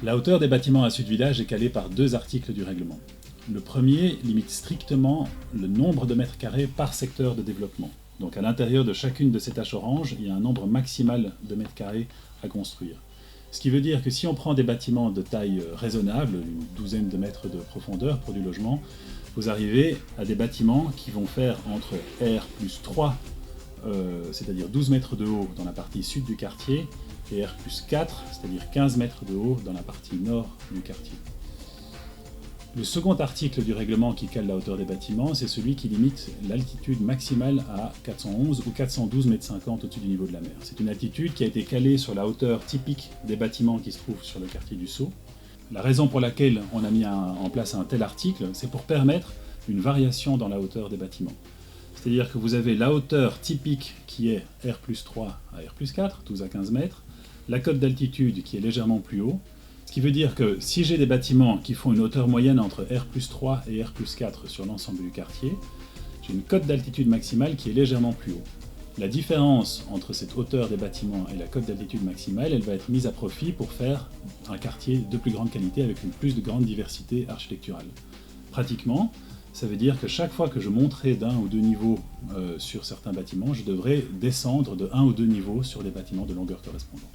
La hauteur des bâtiments à Sud-Village est calée par deux articles du règlement. Le premier limite strictement le nombre de mètres carrés par secteur de développement. Donc à l'intérieur de chacune de ces taches oranges, il y a un nombre maximal de mètres carrés à construire. Ce qui veut dire que si on prend des bâtiments de taille raisonnable, une douzaine de mètres de profondeur pour du logement, vous arrivez à des bâtiments qui vont faire entre R plus 3, c'est-à-dire 12 mètres de haut dans la partie sud du quartier, et R plus 4, c'est-à-dire 15 mètres de haut dans la partie nord du quartier. Le second article du règlement qui cale la hauteur des bâtiments, c'est celui qui limite l'altitude maximale à 411 ou 412,50 mètres au-dessus du niveau de la mer. C'est une altitude qui a été calée sur la hauteur typique des bâtiments qui se trouvent sur le quartier du Sceau. La raison pour laquelle on a mis en place un tel article, c'est pour permettre une variation dans la hauteur des bâtiments. C'est-à-dire que vous avez la hauteur typique qui est R plus 3 à R plus 4, 12 à 15 mètres, la cote d'altitude qui est légèrement plus haut, ce qui veut dire que si j'ai des bâtiments qui font une hauteur moyenne entre R plus 3 et R plus 4 sur l'ensemble du quartier, j'ai une cote d'altitude maximale qui est légèrement plus haut. La différence entre cette hauteur des bâtiments et la cote d'altitude maximale, elle va être mise à profit pour faire un quartier de plus grande qualité avec une plus grande diversité architecturale. Pratiquement, ça veut dire que chaque fois que je monterai d'un ou deux niveaux sur certains bâtiments, je devrais descendre de un ou deux niveaux sur les bâtiments de longueur correspondante.